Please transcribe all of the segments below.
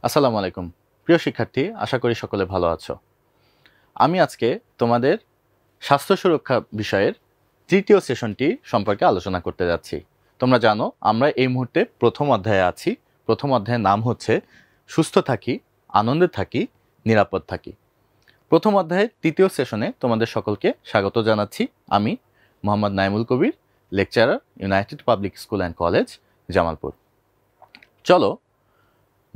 আসসালামু আলাইকুম প্রিয় শিক্ষার্থী, আশা করি সকলে ভালো আছো। আমি আজকে তোমাদের স্বাস্থ্য সুরক্ষা বিষয়ের তৃতীয় সেশনটি সম্পর্কে আলোচনা করতে যাচ্ছি। তোমরা জানো আমরা এই মুহূর্তে প্রথম অধ্যায়ে আছি। প্রথম অধ্যায়ের নাম হচ্ছে সুস্থ থাকি, আনন্দে থাকি, নিরাপদ থাকি। প্রথম অধ্যায়ের তৃতীয় সেশনে তোমাদের সকলকে স্বাগত জানাচ্ছি। আমি Mohammad Naimul Kabir, lecturer, United Public School and College, Jamalpur. চলো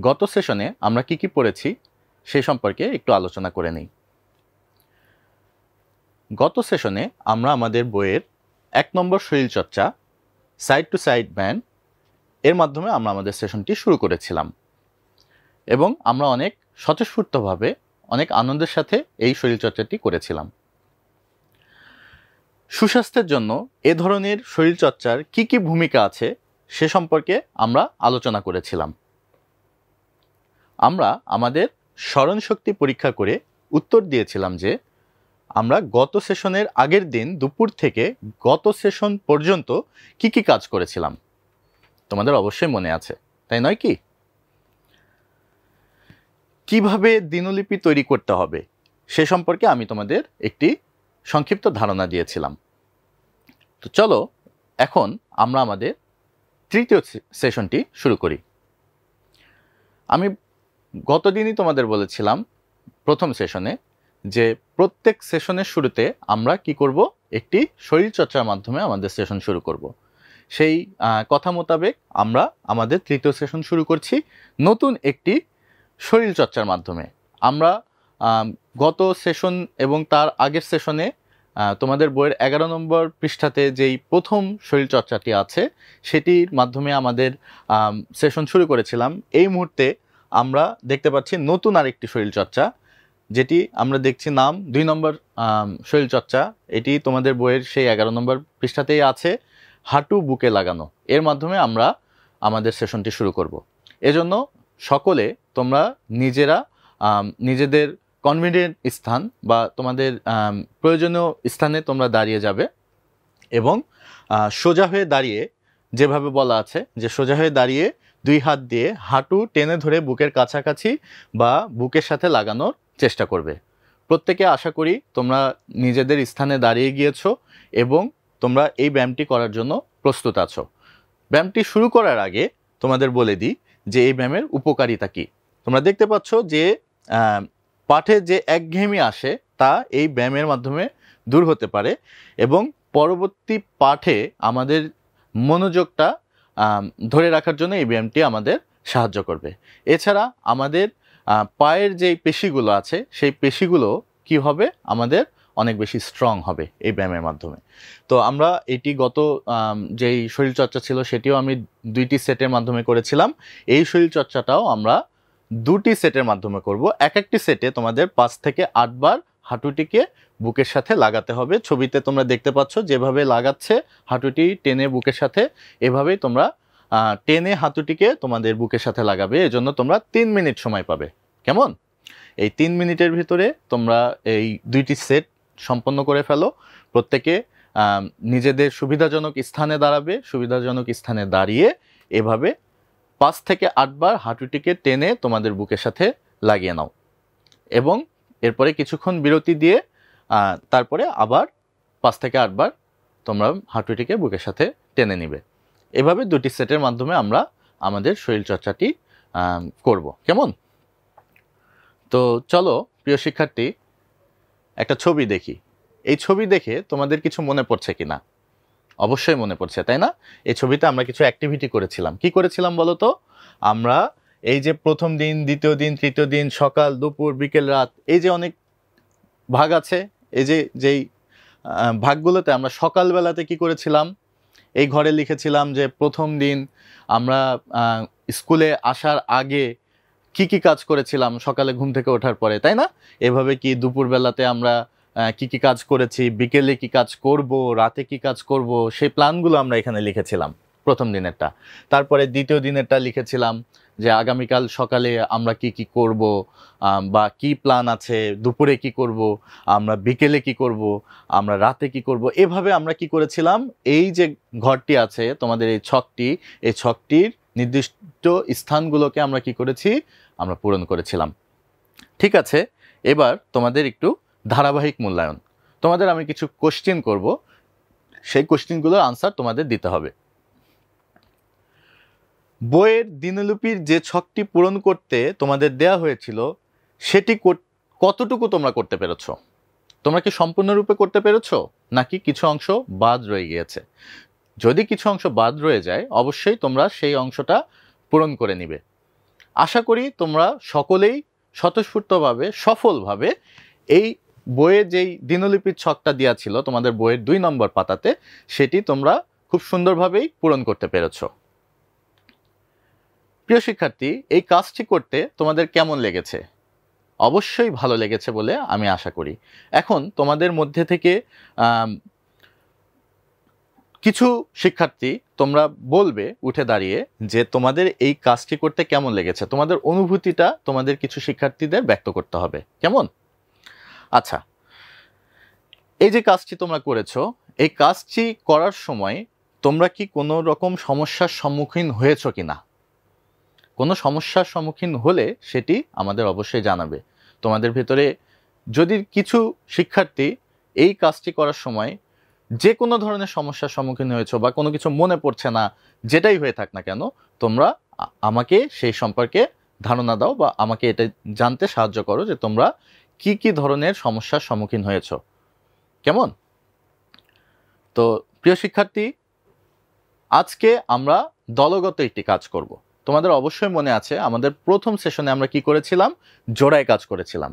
গত সেশনে আমরা কি পড়েছি সেই সম্পর্কে একটু আলোচনা করে নিই। গত সেশনে আমরা আমাদের বইয়ের 1 নম্বর শরীরচর্চা সাইড টু সাইড ব্যান্ড এর মাধ্যমে আমরা আমাদের সেশনটি শুরু করেছিলাম এবং আমরা অনেক স্বতঃস্ফূর্তভাবে অনেক আনন্দের সাথে এই শরীরচর্চাটি করেছিলাম। সুস্বাস্থ্যের জন্য এ ধরনের শরীরচর্চার কি ভূমিকা আছে সে সম্পর্কে আমরা আলোচনা করেছিলাম। আমরা আমাদের স্মরণশক্তি পরীক্ষা করে উত্তর দিয়েছিলাম যে আমরা গত সেশনের আগের দিন দুপুর থেকে গত সেশন পর্যন্ত কি কাজ করেছিলাম। তোমাদের অবশ্যই মনে আছে, তাই নয় কি? কিভাবে দিনলিপি তৈরি করতে হবে সে সম্পর্কে আমি তোমাদের একটি সংক্ষিপ্ত ধারণা দিয়েছিলাম। তো চলো এখন আমরা আমাদের তৃতীয় সেশনটি শুরু করি। আমি গতদিনই তোমাদের বলেছিলাম প্রথম সেশনে যে প্রত্যেক সেশনের শুরুতে আমরা কি করব, একটি শরীরচর্চার মাধ্যমে আমাদের সেশন শুরু করব। সেই কথা মোতাবেক আমরা আমাদের তৃতীয় সেশন শুরু করছি নতুন একটি শরীরচর্চার মাধ্যমে। আমরা গত সেশন এবং তার আগের সেশনে তোমাদের বইয়ের 11 নম্বর পৃষ্ঠাতে যেই প্রথম শরীরচর্চাটি আছে সেটির মাধ্যমে আমাদের সেশন শুরু করেছিলাম। এই মুহূর্তে আমরা দেখতে পাচ্ছি নতুন আরেকটি শরীরচর্চা, যেটি আমরা দেখছি নাম 2 নম্বর শরীরচর্চা। এটি তোমাদের বইয়ের সেই 11 নম্বর পৃষ্ঠাতেই আছে, হাঁটু বুকে লাগানো। এর মাধ্যমে আমরা আমাদের সেশনটি শুরু করব। এজন্য সকলে তোমরা নিজেরা নিজেদের কনভিনিয়েন্ট স্থান বা তোমাদের প্রয়োজনীয় স্থানে তোমরা দাঁড়িয়ে যাবে এবং সোজা হয়ে দাঁড়িয়ে, যেভাবে বলা আছে যে সোজা হয়ে দাঁড়িয়ে 2 হাত দিয়ে হাঁটু টেনে ধরে বুকের কাছাকাছি বা বুকের সাথে লাগানোর চেষ্টা করবে। প্রত্যেকে আশা করি তোমরা নিজেদের স্থানে দাঁড়িয়ে গিয়েছো এবং তোমরা এই ব্যায়ামটি করার জন্য প্রস্তুত আছো। ব্যায়ামটি শুরু করার আগে তোমাদের বলে দিই যে এই ব্যায়ামের উপকারিতা কী। তোমরা দেখতে পাচ্ছ যে পাঠে যে একঘেয়েমি আসে তা এই ব্যায়ামের মাধ্যমে দূর হতে পারে এবং পরবর্তী পাঠে আমাদের মনোযোগটা ধরে রাখার জন্য এই ব্যায়ামটি আমাদের সাহায্য করবে। এছাড়া আমাদের পায়ের যেই পেশিগুলো আছে সেই পেশিগুলো কি হবে, আমাদের অনেক বেশি স্ট্রং হবে এই ব্যায়ামের মাধ্যমে। তো আমরা এটি গত যেই শরীরচর্চা ছিল সেটিও আমি 2টি সেটের মাধ্যমে করেছিলাম। এই শরীরচর্চাটাও আমরা 2টি সেটের মাধ্যমে করব। একটি সেটে তোমাদের 5 থেকে 8 বার হাঁটুটিকে বুকের সাথে লাগাতে হবে। ছবিতে তোমরা দেখতে পাচ্ছ যেভাবে লাগাচ্ছে হাঁটুটি টেনে বুকের সাথে, এভাবেই তোমরা টেনে হাঁটুটিকে তোমাদের বুকের সাথে লাগাবে। এজন্য তোমরা 3 মিনিট সময় পাবে। কেমন? এই 3 মিনিটের ভিতরে তোমরা এই 2টি সেট সম্পন্ন করে ফেলো। প্রত্যেকে নিজেদের সুবিধাজনক স্থানে দাঁড়াবে। সুবিধাজনক স্থানে দাঁড়িয়ে এভাবে 5 থেকে 8 বার হাঁটুটিকে টেনে তোমাদের বুকের সাথে লাগিয়ে নাও এবং এরপরে কিছুক্ষণ বিরতি দিয়ে তারপরে আবার 5 থেকে 8 বার তোমরা হাঁটুটিকে বুকের সাথে টেনে নিবে। এভাবে 2টি সেটের মাধ্যমে আমরা আমাদের শরীরচর্চাটি করব। কেমন? তো চলো প্রিয় শিক্ষার্থী, একটা ছবি দেখি। এই ছবি দেখে তোমাদের কিছু মনে পড়ছে কিনা? অবশ্যই মনে পড়ছে, তাই না? এই ছবিতে আমরা কিছু অ্যাক্টিভিটি করেছিলাম। কি করেছিলাম বলো তো? আমরা এই যে প্রথম দিন, দ্বিতীয় দিন, তৃতীয় দিন, সকাল, দুপুর, বিকেল, রাত, এই যে অনেক ভাগ আছে, এই যেই ভাগগুলোতে আমরা সকালবেলাতে কি করেছিলাম, এই ঘরে লিখেছিলাম যে প্রথম দিন আমরা স্কুলে আসার আগে কি কাজ করেছিলাম সকালে ঘুম থেকে ওঠার পরে, তাই না? এভাবে কি দুপুরবেলাতে আমরা কি কাজ করেছি, বিকেলে কি কাজ করব, রাতে কি কাজ করব, সেই প্ল্যানগুলো আমরা এখানে লিখেছিলাম প্রথম দিনেরটা। তারপরে দ্বিতীয় দিনেরটা লিখেছিলাম যে আগামীকাল সকালে আমরা কি করব বা কি প্ল্যান আছে, দুপুরে কি করব, আমরা বিকেলে কি করব, আমরা রাতে কি করব। এভাবে আমরা কি করেছিলাম, এই যে ঘরটি আছে তোমাদের এই ছকটি, এই ছকটির নির্দিষ্ট স্থানগুলোকে আমরা কি করেছি, আমরা পূরণ করেছিলাম। ঠিক আছে, এবার তোমাদের একটু ধারাবাহিক মূল্যায়ন। তোমাদের আমি কিছু কোশ্চেন করব, সেই কোশ্চেনগুলোর আনসার তোমাদের দিতে হবে। বইয়ের দিনলিপির যে ছকটি পূরণ করতে তোমাদের দেয়া হয়েছিল সেটি কতটুকু তোমরা করতে পেরেছো? তোমরা কি সম্পূর্ণরূপে করতে পেরেছো নাকি কিছু অংশ বাদ রয়ে গিয়েছে? যদি কিছু অংশ বাদ রয়ে যায় অবশ্যই তোমরা সেই অংশটা পূরণ করে নিবে। আশা করি তোমরা সকলেই স্বতঃস্ফূর্তভাবে সফলভাবে এই বইয়ে যেই দিনলিপির ছকটা দেওয়া ছিল তোমাদের বইয়ের 2 নম্বর পাতাতে সেটি তোমরা খুব সুন্দরভাবেই পূরণ করতে পেরেছো। প্রিয় শিক্ষার্থী, এই কাজটি করতে তোমাদের কেমন লেগেছে? অবশ্যই ভালো লেগেছে বলে আমি আশা করি। এখন তোমাদের মধ্যে থেকে কিছু শিক্ষার্থী তোমরা বলবে উঠে দাঁড়িয়ে যে তোমাদের এই কাজটি করতে কেমন লেগেছে, তোমাদের অনুভূতিটা তোমাদের কিছু শিক্ষার্থীদের ব্যক্ত করতে হবে। কেমন? আচ্ছা, এই যে কাজটি তোমরা করেছো, এই কাজটি করার সময় তোমরা কি কোনো রকম সমস্যার সম্মুখীন হয়েছো কিনা? কোনো সমস্যার সম্মুখীন হলে সেটি আমাদের অবশ্যই জানাবে। তোমাদের ভিতরে যদি কিছু শিক্ষার্থী এই কাজটি করার সময় যে কোনো ধরনের সমস্যার সম্মুখীন হয়েছো বা কোনো কিছু মনে পড়ছে না, যেটাই হয়ে থাক না কেন, তোমরা আমাকে সেই সম্পর্কে ধারণা দাও বা আমাকে এটা জানতে সাহায্য করো যে তোমরা কি কি ধরনের সমস্যার সম্মুখীন হয়েছো। কেমন? তো প্রিয় শিক্ষার্থী, আজকে আমরা দলগত একটি কাজ করব। তোমাদের অবশ্যই মনে আছে আমাদের প্রথম সেশনে আমরা কি করেছিলাম? জোড়ায় কাজ করেছিলাম।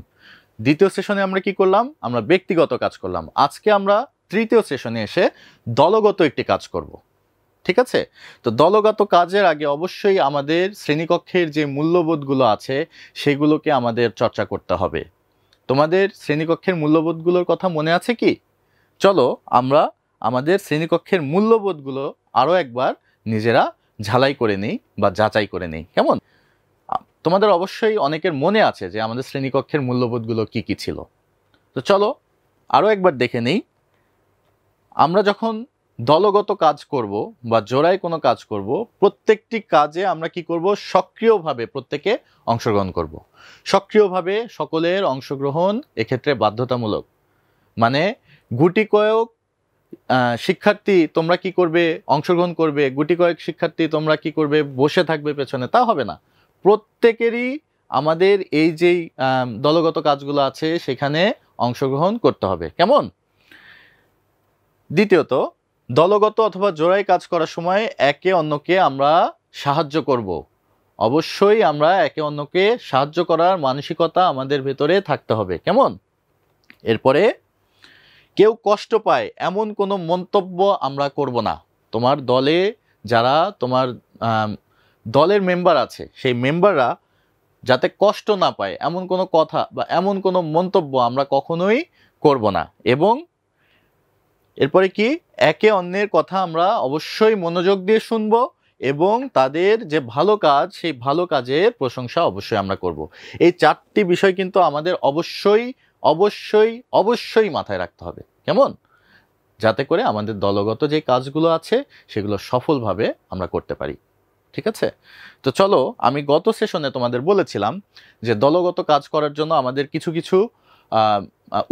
দ্বিতীয় সেশনে আমরা কি করলাম? আমরা ব্যক্তিগত কাজ করলাম। আজকে আমরা তৃতীয় সেশনে এসে দলগত একটি কাজ করব। ঠিক আছে? তো দলগত কাজের আগে অবশ্যই আমাদের শ্রেণীকক্ষের যে মূল্যবোধগুলো আছে সেগুলোকে আমাদের চর্চা করতে হবে। তোমাদের শ্রেণীকক্ষের মূল্যবোধগুলোর কথা মনে আছে কি? চলো আমরা আমাদের শ্রেণীকক্ষের মূল্যবোধগুলো আরও একবার নিজেরা ঝালাই করে নেই বা যাচাই করে নেই। কেমন? তোমাদের অবশ্যই অনেকের মনে আছে যে আমাদের শ্রেণীকক্ষের মূল্যবোধগুলো কি কি ছিল। তো চলো আরও একবার দেখে নেই। আমরা যখন দলগত কাজ করব বা জোড়ায় কোনো কাজ করব, প্রত্যেকটি কাজে আমরা কি করব? সক্রিয়ভাবে প্রত্যেকে অংশগ্রহণ করব। সক্রিয়ভাবে সকলের অংশগ্রহণ এক্ষেত্রে বাধ্যতামূলক। মানে গুটি কয়েক শিক্ষার্থী তোমরা কি করবে? অংশগ্রহণ করবে। গুটি কয়েক শিক্ষার্থী তোমরা কি করবে? বসে থাকবে পেছনে, তা হবে না। প্রত্যেকেরই আমাদের এই যেই দলগত কাজগুলো আছে সেখানে অংশগ্রহণ করতে হবে। কেমন? দ্বিতীয়ত, দলগত অথবা জোড়ায় কাজ করার সময় একে অন্যকে আমরা সাহায্য করব। অবশ্যই আমরা একে অন্যকে সাহায্য করার মানসিকতা আমাদের ভেতরে থাকতে হবে। কেমন? এরপরে কেউ কষ্ট পায় এমন কোনো মন্তব্য আমরা করব না। তোমার দলে যারা তোমার দলের মেম্বার আছে সেই মেম্বাররা যাতে কষ্ট না পায় এমন কোনো কথা বা এমন কোনো মন্তব্য আমরা কখনোই করব না। এবং এরপরে কি? একে অন্যের কথা আমরা অবশ্যই মনোযোগ দিয়ে শুনব এবং তাদের যে ভালো কাজ সেই ভালো কাজের প্রশংসা অবশ্যই আমরা করব। এই 4টি বিষয় কিন্তু আমাদের অবশ্যই অবশ্যই অবশ্যই মাথায় রাখতে হবে। কেমন? যাতে করে আমাদের দলগত যে কাজগুলো আছে সেগুলো সফলভাবে আমরা করতে পারি। ঠিক আছে? তো চলো, আমি গত সেশনে তোমাদের বলেছিলাম যে দলগত কাজ করার জন্য আমাদের কিছু কিছু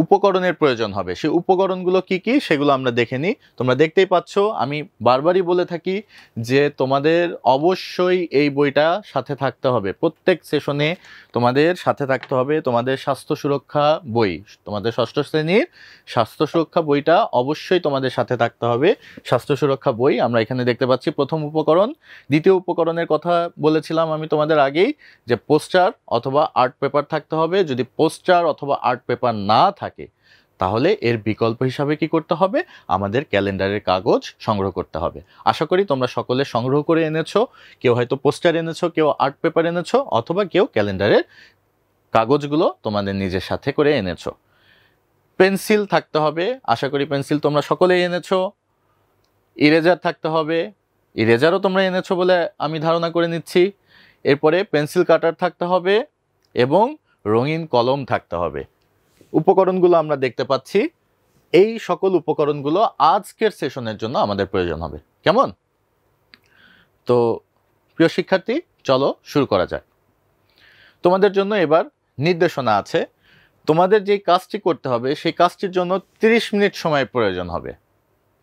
উপকরণের প্রয়োজন হবে। সেই উপকরণগুলো কি কি সেগুলো আমরা দেখে নিই। তোমরা দেখতেই পাচ্ছ আমি বারবারই বলে থাকি যে তোমাদের অবশ্যই এই বইটা সাথে থাকতে হবে। প্রত্যেক সেশনে তোমাদের সাথে থাকতে হবে তোমাদের স্বাস্থ্য সুরক্ষা বই। তোমাদের ষষ্ঠ শ্রেণীর স্বাস্থ্য সুরক্ষা বইটা অবশ্যই তোমাদের সাথে থাকতে হবে। স্বাস্থ্য সুরক্ষা বই আমরা এখানে দেখতে পাচ্ছি প্রথম উপকরণ। দ্বিতীয় উপকরণের কথা বলেছিলাম আমি তোমাদের আগেই যে পোস্টার অথবা আর্ট পেপার থাকতে হবে। যদি পোস্টার অথবা আর্ট পেপার না থাকে তাহলে এর বিকল্প হিসাবে কি করতে হবে? আমাদের ক্যালেন্ডারের কাগজ সংগ্রহ করতে হবে। আশা করি তোমরা সকলে সংগ্রহ করে এনেছো। কেউ হয়তো পোস্টার এনেছো, কেউ আর্ট পেপার এনেছো, অথবা কেউ ক্যালেন্ডারের কাগজগুলো তোমাদের নিজের সাথে করে এনেছো। পেন্সিল থাকতে হবে, আশা করি পেন্সিল তোমরা সকলেই এনেছো। ইরেজার থাকতে হবে, ইরেজারও তোমরা এনেছো বলে আমি ধারণা করে নিচ্ছি। এরপরে পেন্সিল কাটার থাকতে হবে এবং রঙিন কলম থাকতে হবে। উপকরণগুলো আমরা দেখতে পাচ্ছি। এই সকল উপকরণগুলো আজকের সেশনের জন্য আমাদের প্রয়োজন হবে। কেমন? তো প্রিয় শিক্ষার্থী, চলো শুরু করা যাক। তোমাদের জন্য এবার নির্দেশনা আছে। তোমাদের যে কাজটি করতে হবে সেই কাজটির জন্য 30 মিনিট সময় প্রয়োজন হবে।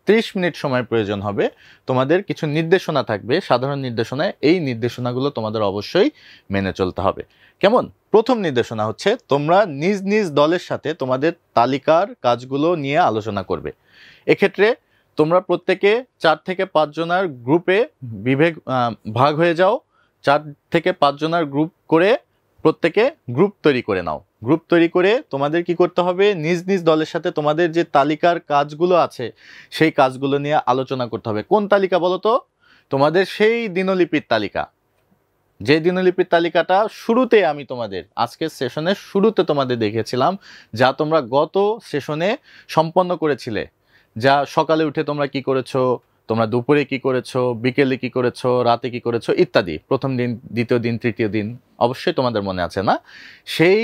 30 মিনিট সময় প্রয়োজন হবে। তোমাদের কিছু নির্দেশনা থাকবে, সাধারণ নির্দেশনায়। এই নির্দেশনাগুলো তোমাদের অবশ্যই মেনে চলতে হবে। কেমন? প্রথম নির্দেশনা হচ্ছে তোমরা নিজ নিজ দলের সাথে তোমাদের তালিকার কাজগুলো নিয়ে আলোচনা করবে। এক্ষেত্রে তোমরা প্রত্যেকে 4 থেকে 5 জনের গ্রুপে ভাগ হয়ে যাও। 4 থেকে 5 জনের গ্রুপ করে প্রত্যেকে গ্রুপ তৈরি করে নাও। গ্রুপ তৈরি করে তোমাদের কি করতে হবে, নিজ নিজ দলের সাথে তোমাদের যে তালিকার কাজগুলো আছে সেই কাজগুলো নিয়ে আলোচনা করতে হবে। কোন তালিকা বলো তো? তোমাদের সেই দিনলিপির তালিকা। যে দিনলিপির তালিকাটা শুরুতে আমি তোমাদের আজকের সেশনের শুরুতে তোমাদের দেখিয়েছিলাম, যা তোমরা গত সেশনে সম্পন্ন করেছিলে। যা সকালে উঠে তোমরা কি করেছো, তোমরা দুপুরে কি করেছো, বিকেলে কি করেছো, রাতে কি করেছো ইত্যাদি। প্রথম দিন, দ্বিতীয় দিন, তৃতীয় দিন অবশ্যই তোমাদের মনে আছে না? সেই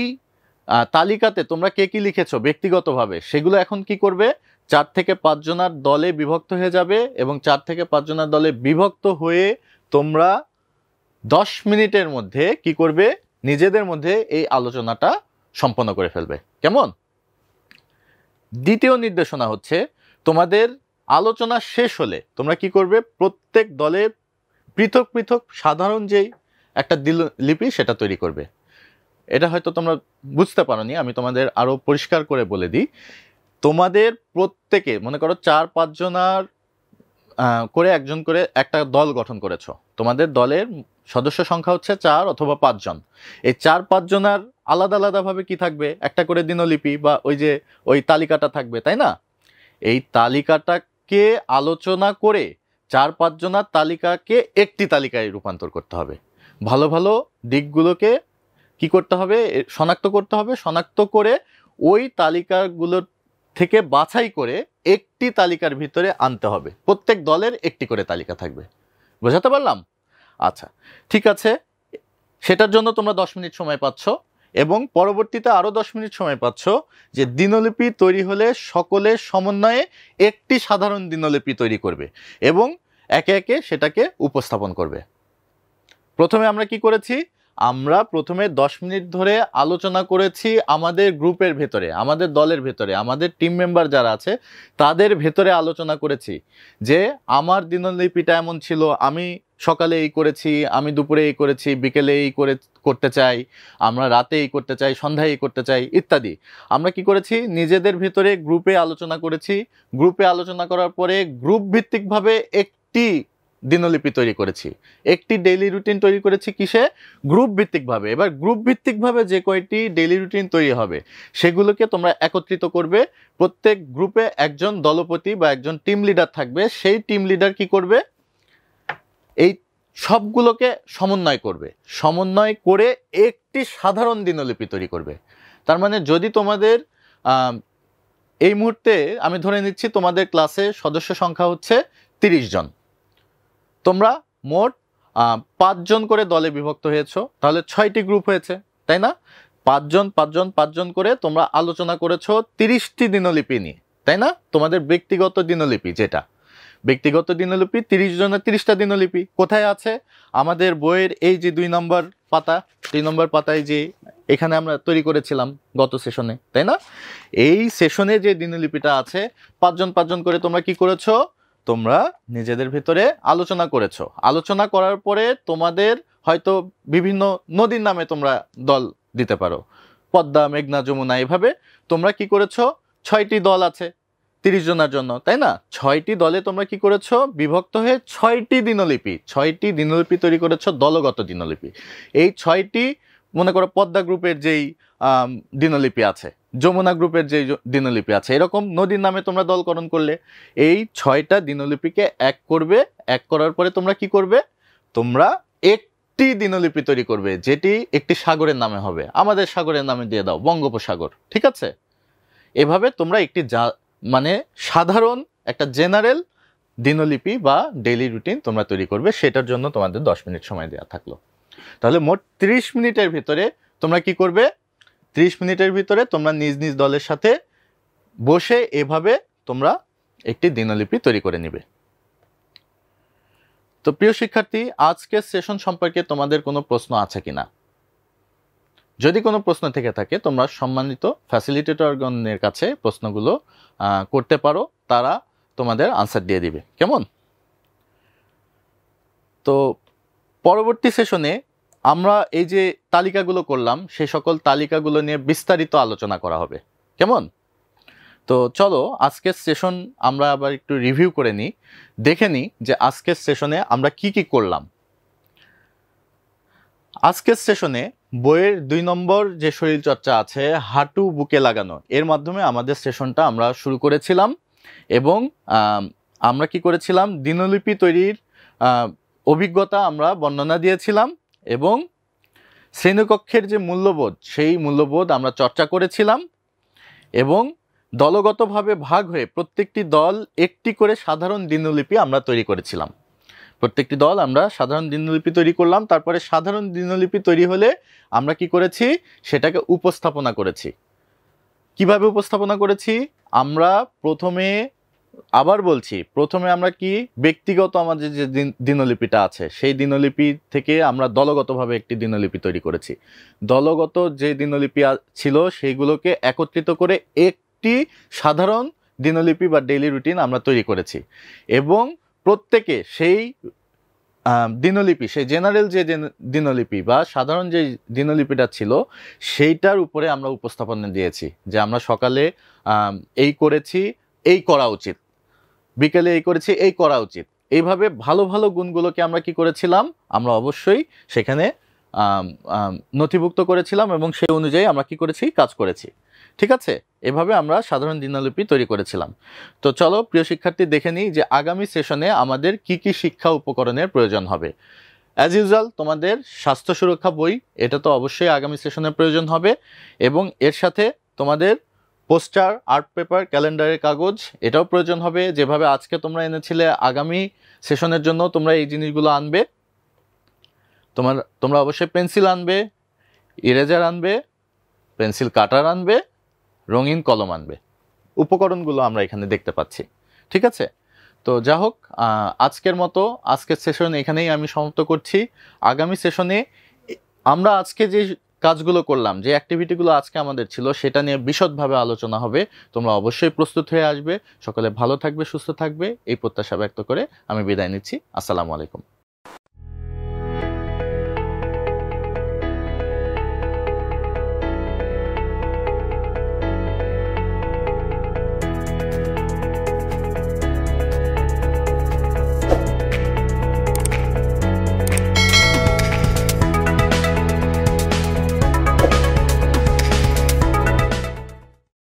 তালিকাতে তোমরা কে কি লিখেছো ব্যক্তিগতভাবে, সেগুলো এখন কি করবে, 4 থেকে 5 জনের দলে বিভক্ত হয়ে যাবে এবং 4 থেকে 5 জনের দলে বিভক্ত হয়ে তোমরা 10 মিনিটের মধ্যে কি করবে, নিজেদের মধ্যে এই আলোচনাটা সম্পন্ন করে ফেলবে। কেমন? দ্বিতীয় নির্দেশনা হচ্ছে তোমাদের আলোচনা শেষ হলে তোমরা কি করবে, প্রত্যেক দলে পৃথক পৃথক সাধারণ যেই একটা লিপি সেটা তৈরি করবে। এটা হয়তো তোমরা বুঝতে পারোনি, আমি তোমাদের আরো পরিষ্কার করে বলে দিই। তোমাদের প্রত্যেকে মনে করো 4-5 জনের করে একজন করে একটা দল গঠন করেছো। তোমাদের দলের সদস্য সংখ্যা হচ্ছে 4 অথবা 5 জন। এই 4-5 জনের আলাদা আলাদাভাবে কি থাকবে, একটা করে দিনলিপি বা ওই তালিকাটা থাকবে, তাই না? এই তালিকাটাকে আলোচনা করে 4-5 জনের তালিকাকে একটি তালিকায় রূপান্তর করতে হবে। ভালো ভালো দিকগুলোকে কি করতে হবে, শনাক্ত করতে হবে। শনাক্ত করে ওই তালিকাগুলোর থেকে বাছাই করে একটি তালিকার ভিতরে আনতে হবে। প্রত্যেক দলের একটি করে তালিকা থাকবে। বোঝাতে পারলাম? আচ্ছা, ঠিক আছে। সেটার জন্য তোমরা 10 মিনিট সময় পাচ্ছ এবং পরবর্তীতে আরো 10 মিনিট সময় পাচ্ছ যে দিনলিপি তৈরি হলে সকলের সমন্বয়ে একটি সাধারণ দিনলিপি তৈরি করবে এবং একে একে সেটাকে উপস্থাপন করবে। প্রথমে আমরা কি করেছি, আমরা প্রথমে 10 মিনিট ধরে আলোচনা করেছি আমাদের গ্রুপের ভেতরে, আমাদের দলের ভেতরে, আমাদের টিম মেম্বার যারা আছে তাদের ভেতরে আলোচনা করেছি যে আমার দিনলিপিটা এমন ছিল, আমি সকালে এই করেছি, আমি দুপুরে এই করেছি, বিকেলে এই করতে চাই, আমরা রাতে এই করতে চাই, সন্ধ্যায় এই করতে চাই ইত্যাদি। আমরা কি করেছি, নিজেদের ভেতরে গ্রুপে আলোচনা করেছি। গ্রুপে আলোচনা করার পরে গ্রুপ ভিত্তিকভাবে একটি দিনলিপি তৈরি করেছি, একটি ডেইলি রুটিন তৈরি করেছি। কিসে? গ্রুপ ভিত্তিকভাবে। এবার গ্রুপ ভিত্তিকভাবে যে কয়টি ডেইলি রুটিন তৈরি হবে সেগুলোকে তোমরা একত্রিত করবে। প্রত্যেক গ্রুপে একজন দলপতি বা একজন টিম লিডার থাকবে। সেই টিম লিডার কি করবে, এই সবগুলোকে সমন্বয় করবে। সমন্বয় করে একটি সাধারণ দিনলিপি তৈরি করবে। তার মানে যদি তোমাদের এই মুহূর্তে আমি ধরে নিচ্ছি তোমাদের ক্লাসে সদস্য সংখ্যা হচ্ছে 30 জন, তোমরা মোট 5 জন করে দলে বিভক্ত হয়েছো, তাহলে 6টি গ্রুপ হয়েছে, তাই না? 5 জন 5 জন 5 জন করে তোমরা আলোচনা করেছো 30টি দিনলিপি নিয়ে, তাই না? তোমাদের ব্যক্তিগত দিনলিপি, যেটা ব্যক্তিগত দিনলিপি 30 জনের 30টা দিনলিপি কোথায় আছে? আমাদের বইয়ের এই যে 2 নম্বর পাতা, 2 নম্বর পাতায় যে এখানে আমরা তৈরি করেছিলাম গত সেশনে, তাই না? এই সেশনে যে দিনলিপিটা আছে 5 জন 5 জন করে তোমরা কি করেছো, তোমরা নিজেদের ভিতরে আলোচনা করেছো। আলোচনা করার পরে তোমাদের হয়তো বিভিন্ন নদীর নামে তোমরা দল দিতে পারো, পদ্মা, মেঘনা, যমুনা, এভাবে তোমরা কি করেছো, 6টি দল আছে 30 জনের জন্য, তাই না? 6টি দলে তোমরা কি করেছো, বিভক্ত হয়ে 6টি দিনলিপি তৈরি করেছো, দলগত দিনলিপি। এই 6টি মনে করো পদ্মা গ্রুপের যেই দিনলিপি আছে, যমুনা গ্রুপের যে দিনলিপি আছে, এরকম নদীর নামে তোমরা দলকরণ করলে এই 6টা দিনলিপিকে এক করবে। এক করার পরে তোমরা কি করবে, তোমরা একটি দিনলিপি তৈরি করবে যেটি একটি সাগরের নামে হবে। আমাদের সাগরের নামে দিয়ে দাও বঙ্গোপসাগর, ঠিক আছে? এভাবে তোমরা একটি মানে সাধারণ একটা জেনারেল দিনলিপি বা ডেইলি রুটিন তোমরা তৈরি করবে। সেটার জন্য তোমাদের 10 মিনিট সময় দেওয়া থাকলো। তাহলে মোট 30 মিনিটের ভিতরে তোমরা কি করবে, 30 মিনিটের ভিতরে তোমরা নিজ নিজ দলের সাথে বসে এভাবে তোমরা একটি দিনলিপি তৈরি করে নিবে। তো প্রিয় শিক্ষার্থী, আজকের সেশন সম্পর্কে তোমাদের কোনো প্রশ্ন আছে কিনা? যদি কোনো প্রশ্ন থেকে থাকে তোমরা সম্মানিত ফ্যাসিলিটেটরগণের কাছে প্রশ্নগুলো করতে পারো, তারা তোমাদের আনসার দিয়ে দিবে। কেমন? তো পরবর্তী সেশনে আমরা এই যে তালিকাগুলো করলাম সেই সকল তালিকাগুলো নিয়ে বিস্তারিত আলোচনা করা হবে। কেমন? তো চলো আজকের সেশন আমরা আবার একটু রিভিউ করে নিই, দেখে নিই যে আজকের সেশনে আমরা কি কি করলাম। আজকের সেশনে বইয়ের 2 নম্বর যে শরীরচর্চা আছে হাঁটু বুকে লাগানো, এর মাধ্যমে আমাদের সেশনটা আমরা শুরু করেছিলাম এবং আমরা কি করেছিলাম, দিনলিপি তৈরির অভিজ্ঞতা আমরা বর্ণনা দিয়েছিলাম এবং শ্রেণীকক্ষের যে মূল্যবোধ সেই মূল্যবোধ আমরা চর্চা করেছিলাম এবং দলগতভাবে ভাগ হয়ে প্রত্যেকটি দল একটি করে সাধারণ দিনলিপি আমরা তৈরি করেছিলাম। প্রত্যেকটি দল আমরা সাধারণ দিনলিপি তৈরি করলাম, তারপরে সাধারণ দিনলিপি তৈরি হলে আমরা কি করেছি, সেটাকে উপস্থাপনা করেছি। কিভাবে উপস্থাপনা করেছি? আমরা আবার বলছি, প্রথমে আমরা কি ব্যক্তিগত আমাদের যে দিনলিপিটা আছে সেই দিনলিপি থেকে আমরা দলগতভাবে একটি দিনলিপি তৈরি করেছি। দলগত যে দিনলিপি ছিল সেইগুলোকে একত্রিত করে একটি সাধারণ দিনলিপি বা ডেইলি রুটিন আমরা তৈরি করেছি এবং প্রত্যেকে সেই দিনলিপি, সেই জেনারেল যে দিনলিপি বা সাধারণ যে দিনলিপিটা ছিল সেইটার উপরে আমরা উপস্থাপনা দিয়েছি যে আমরা সকালে এই করেছি, এই করা উচিত, বিকেলে এই করেছি, এই করা উচিত। এইভাবে ভালো ভালো গুণগুলোকে আমরা কি করেছিলাম, আমরা অবশ্যই সেখানে নথিভুক্ত করেছিলাম এবং সেই অনুযায়ী আমরা কি করেছি, কাজ করেছি। ঠিক আছে? এভাবে আমরা সাধারণ দিনলিপি তৈরি করেছিলাম। তো চলো প্রিয় শিক্ষার্থী, দেখে নিই যে আগামী সেশনে আমাদের কি কি শিক্ষা উপকরণের প্রয়োজন হবে। অ্যাজ ইউজুয়াল তোমাদের স্বাস্থ্য সুরক্ষা বই, এটা তো অবশ্যই আগামী সেশনে প্রয়োজন হবে এবং এর সাথে তোমাদের পোস্টার, আর্ট পেপার, ক্যালেন্ডারের কাগজ, এটাও প্রয়োজন হবে। যেভাবে আজকে তোমরা এনেছিলে, আগামী সেশনের জন্য তোমরা এই জিনিসগুলো আনবে। তোমরা অবশ্যই পেন্সিল আনবে, ইরেজার আনবে, পেন্সিল কাটার আনবে, রঙিন কলম আনবে। উপকরণগুলো আমরা এখানে দেখতে পাচ্ছি। ঠিক আছে? তো যা হোক, আজকের মতো আজকের সেশন এখানেই আমি সমাপ্ত করছি। আগামী সেশনে আমরা আজকে যে কাজগুলো করলাম, যে অ্যাক্টিভিটিগুলো আজকে আমাদের ছিল, সেটা নিয়ে বিশদভাবে আলোচনা হবে। তোমরা অবশ্যই প্রস্তুত হয়ে আসবে। সকলে ভালো থাকবে, সুস্থ থাকবে, এই প্রত্যাশা ব্যক্ত করে আমি বিদায় নিচ্ছি। আসসালামু আলাইকুম।